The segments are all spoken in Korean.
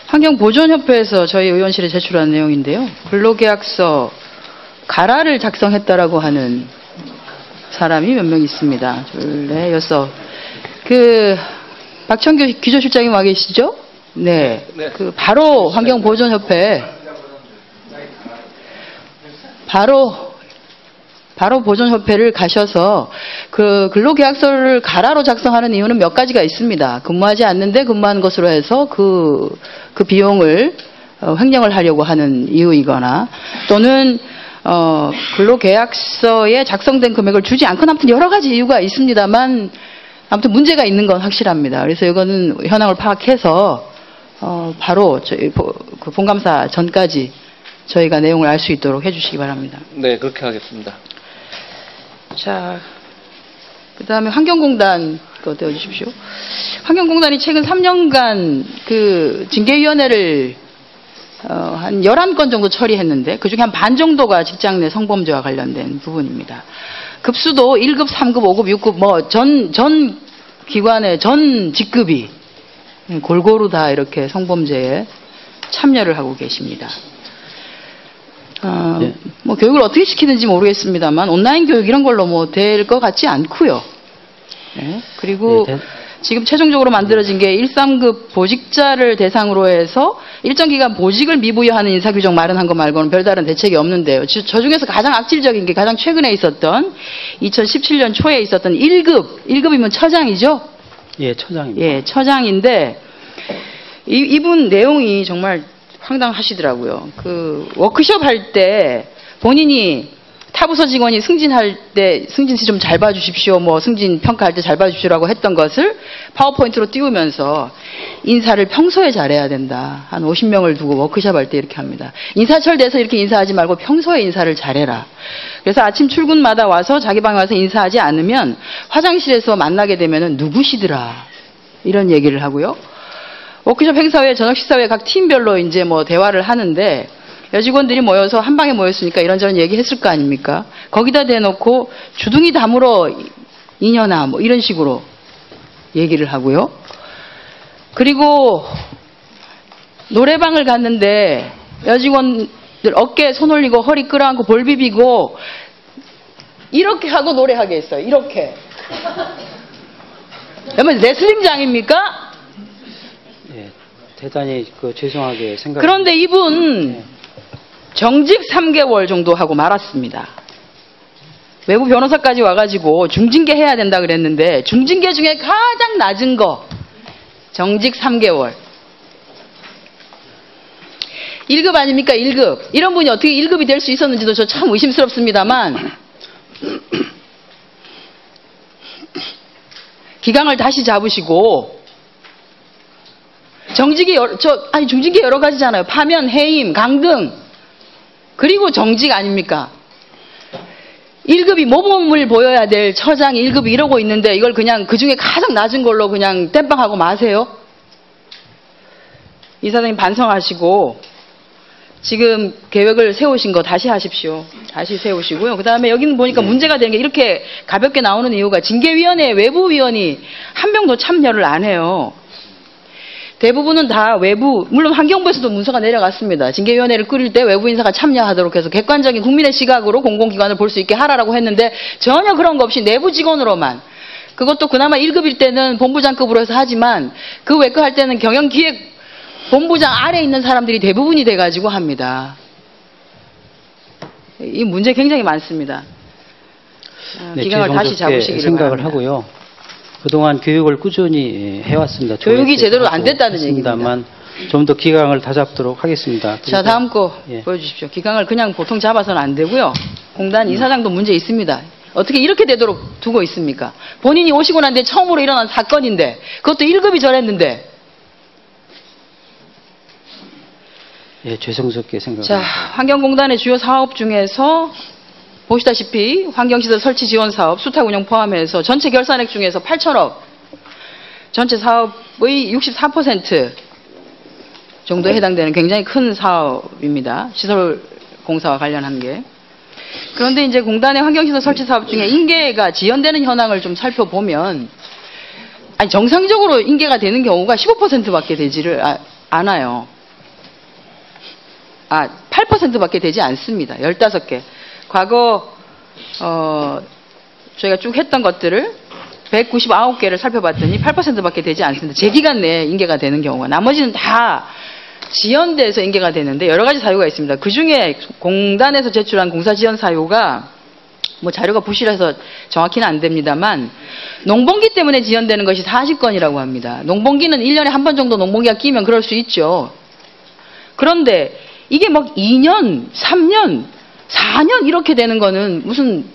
환경보존협회에서 저희 의원실에 제출한 내용인데요. 근로계약서 가라를 작성했다라고 하는 사람이 몇 명 있습니다. 둘, 넷, 여섯. 박청규 기조실장님 와 계시죠? 네. 바로 환경보존협회 바로 보존협회를 가셔서 근로계약서를 가라로 작성하는 이유는 몇 가지가 있습니다. 근무하지 않는데 근무하는 것으로 해서 그 비용을 횡령을 하려고 하는 이유이거나 또는 근로계약서에 작성된 금액을 주지 않거나 아무튼 여러 가지 이유가 있습니다만 아무튼 문제가 있는 건 확실합니다. 그래서 이거는 현황을 파악해서 바로 저희 본감사 전까지 저희가 내용을 알 수 있도록 해주시기 바랍니다. 네, 그렇게 하겠습니다. 자, 그 다음에 환경공단 그거 떼어주십시오. 환경공단이 최근 3년간 징계위원회를 한 11건 정도 처리했는데 그중에 한 반 정도가 직장 내 성범죄와 관련된 부분입니다. 급수도 1급, 3급, 5급, 6급 전 기관의 전 직급이 골고루 다 이렇게 성범죄에 참여를 하고 계십니다. 네. 교육을 어떻게 시키는지 모르겠습니다만 온라인 교육 이런 걸로 될 것 같지 않고요. 네. 그리고 지금 최종적으로 만들어진 게 1, 3급 보직자를 대상으로 해서 일정 기간 보직을 미부여하는 인사규정 마련한 거 말고는 별다른 대책이 없는데요. 저 중에서 가장 악질적인 게 가장 최근에 있었던 2017년 초에 있었던 1급이면 처장이죠? 예, 처장입니다. 예, 처장인데 이분 내용이 정말 황당하시더라고요. 워크숍 할 때 본인이 타부서 직원이 승진할 때 승진시 좀 잘 봐주십시오. 승진 평가할 때 잘 봐주십시오라고 했던 것을 파워포인트로 띄우면서 인사를 평소에 잘해야 된다. 한 50명을 두고 워크숍 할 때 이렇게 합니다. 인사철 돼서 이렇게 인사하지 말고 평소에 인사를 잘해라. 그래서 아침 출근마다 와서 자기 방에 와서 인사하지 않으면 화장실에서 만나게 되면은 누구시더라. 이런 얘기를 하고요. 워크숍 행사 후에 저녁 식사 후에 각 팀별로 이제 대화를 하는데 여직원들이 모여서 한 방에 모였으니까 이런저런 얘기했을 거 아닙니까? 거기다 대놓고 주둥이 다물어 이년아 이런 식으로 얘기를 하고요. 그리고 노래방을 갔는데 여직원들 어깨에 손 올리고 허리 끌어안고 볼 비비고 이렇게 하고 노래하게 했어요. 이렇게. 여러분 레슬링장입니까? 예, 대단히 죄송하게 생각. 그런데 이분 정직 3개월 정도 하고 말았습니다. 외부 변호사까지 와가지고 중징계 해야 된다 그랬는데 중징계 중에 가장 낮은 거 정직 3개월. 1급 아닙니까? 1급. 이런 분이 어떻게 1급이 될 수 있었는지도 저 참 의심스럽습니다만 기강을 다시 잡으시고 중징계 여러 가지잖아요. 파면, 해임, 강등 그리고 정직 아닙니까? 1급이 모범을 보여야 될 처장이 1급이 이러고 있는데 이걸 그냥 그중에 가장 낮은 걸로 그냥 땜빵하고 마세요? 이사장님 반성하시고 지금 계획을 세우신 거 다시 하십시오. 다시 세우시고요. 그 다음에 여기는 보니까 문제가 되는 게 이렇게 가볍게 나오는 이유가 징계위원회 외부위원이 한 명도 참여를 안 해요. 대부분은 다 외부, 물론 환경부에서도 문서가 내려갔습니다. 징계위원회를 꾸릴 때 외부 인사가 참여하도록 해서 객관적인 국민의 시각으로 공공기관을 볼 수 있게 하라고 했는데 전혀 그런 거 없이 내부 직원으로만 그것도 그나마 1급일 때는 본부장급으로 해서 하지만 그 외과 할 때는 경영기획 본부장 아래에 있는 사람들이 대부분이 돼가지고 합니다. 이 문제 굉장히 많습니다. 네, 기강을 다시 잡으시기를 생각을 바랍니다. 하고요. 그동안 교육을 꾸준히 해왔습니다. 교육이 제대로 안 됐다는 얘기입니다. 좀 더 기강을 다잡도록 하겠습니다. 자, 다음 거 예. 보여주십시오. 기강을 그냥 보통 잡아서는 안 되고요. 공단 이사장도 문제 있습니다. 어떻게 이렇게 되도록 두고 있습니까? 본인이 오시고 난 뒤에 처음으로 일어난 사건인데 그것도 1급이 저랬는데. 예, 죄송스럽게 생각합니다. 자, 환경공단의 주요 사업 중에서 보시다시피 환경시설 설치 지원 사업, 수탁 운영 포함해서 전체 결산액 중에서 8천억, 전체 사업의 64% 정도에 해당되는 굉장히 큰 사업입니다. 시설 공사와 관련한 게. 그런데 이제 공단의 환경시설 설치 사업 중에 인계가 지연되는 현황을 좀 살펴보면, 정상적으로 인계가 되는 경우가 15%밖에 되지를 않아요. 8%밖에 되지 않습니다. 15개. 과거 저희가 쭉 했던 것들을 199개를 살펴봤더니 8%밖에 되지 않습니다. 제 기간 내에 인계가 되는 경우가. 나머지는 다 지연돼서 인계가 되는데 여러 가지 사유가 있습니다. 그중에 공단에서 제출한 공사 지연 사유가 뭐 자료가 부실해서 정확히는 안 됩니다만 농번기 때문에 지연되는 것이 40건이라고 합니다. 농번기는 1년에 한 번 정도 농번기가 끼면 그럴 수 있죠. 그런데 이게 막 2년, 3년, 4년 이렇게 되는 거는 무슨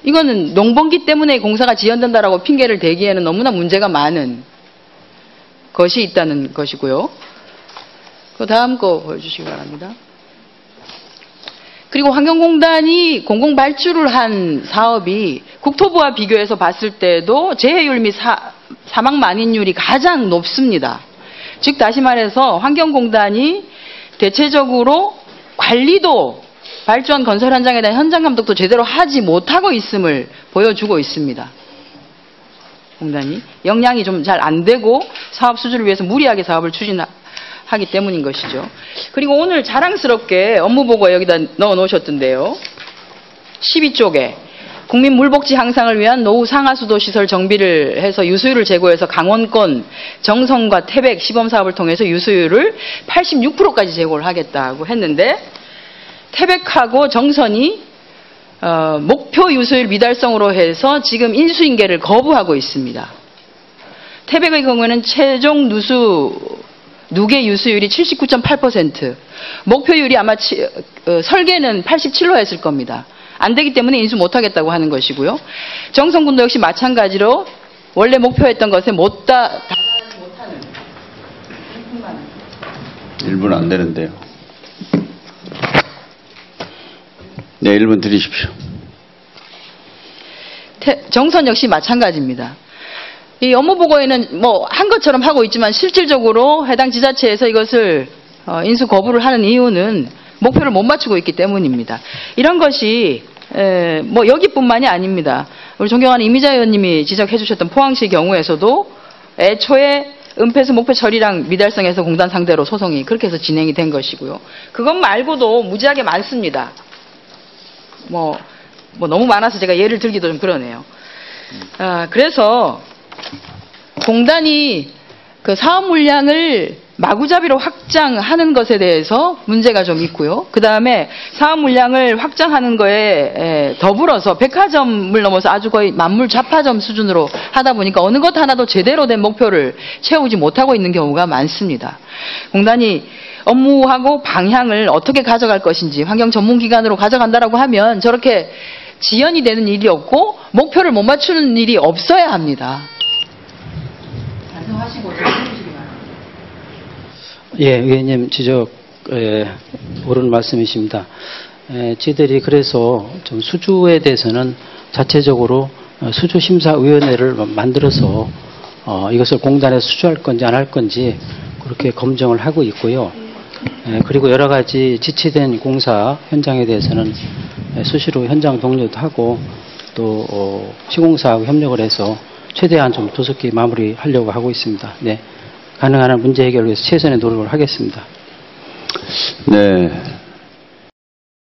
이거는 농번기 때문에 공사가 지연된다라고 핑계를 대기에는 너무나 문제가 많은 것이 있다는 것이고요. 그 다음 거 보여주시기 바랍니다. 그리고 환경공단이 공공발주를 한 사업이 국토부와 비교해서 봤을 때도 재해율 및 사망 만인율이 가장 높습니다. 즉 다시 말해서 환경공단이 대체적으로 관리도 발주한 건설 현장에 대한 현장 감독도 제대로 하지 못하고 있음을 보여주고 있습니다. 공단이 역량이 좀 잘 안 되고 사업 수주를 위해서 무리하게 사업을 추진하기 때문인 것이죠. 그리고 오늘 자랑스럽게 업무보고에 여기다 넣어 놓으셨던데요. 12쪽에 국민물복지 향상을 위한 노후 상하수도 시설 정비를 해서 유수율을 제고해서 강원권 정선과 태백 시범사업을 통해서 유수율을 86%까지 제고를 하겠다고 했는데 태백하고 정선이 목표 유수율 미달성으로 해서 지금 인수인계를 거부하고 있습니다. 태백의 경우에는 최종 누계 유수율이 79.8%, 목표율이 아마 설계는 87로 했을 겁니다. 안 되기 때문에 인수 못하겠다고 하는 것이고요. 정선군도 역시 마찬가지로 원래 목표했던 것에 못하는 1분 안 되는데요. 네, 1분 드리십시오. 정선 역시 마찬가지입니다. 이 업무보고에는 뭐 한 것처럼 하고 있지만 실질적으로 해당 지자체에서 이것을 인수 거부를 하는 이유는 목표를 못 맞추고 있기 때문입니다. 이런 것이 뭐 여기뿐만이 아닙니다. 우리 존경하는 이미자 의원님이 지적해 주셨던 포항시 경우에서도 애초에 은폐수 목표 처리랑 미달성에서 공단 상대로 소송이 그렇게 해서 진행이 된 것이고요. 그것 말고도 무지하게 많습니다. 뭐 너무 많아서 제가 예를 들기도 좀 그러네요. 그래서 공단이 그 사업 물량을 마구잡이로 확장하는 것에 대해서 문제가 좀 있고요. 그 다음에 사업 물량을 확장하는 거에 더불어서 백화점을 넘어서 아주 거의 만물 잡화점 수준으로 하다 보니까 어느 것 하나도 제대로 된 목표를 채우지 못하고 있는 경우가 많습니다. 공단이 업무하고 방향을 어떻게 가져갈 것인지 환경 전문기관으로 가져간다라고 하면 저렇게 지연이 되는 일이 없고 목표를 못 맞추는 일이 없어야 합니다. 반성하시고 좀 해주시기 바랍니다. 예, 의원님 지적 옳은 말씀이십니다. 저희들이 그래서 좀 수주에 대해서는 자체적으로 수주심사위원회를 만들어서 이것을 공단에서 수주할 건지 안 할 건지 그렇게 검증을 하고 있고요. 그리고 여러 가지 지치된 공사 현장에 대해서는 수시로 현장 동료도 하고 또 시공사하고 협력을 해서 최대한 좀 조속히 마무리하려고 하고 있습니다. 네, 가능한 한 문제 해결을 위해서 최선의 노력을 하겠습니다. 네.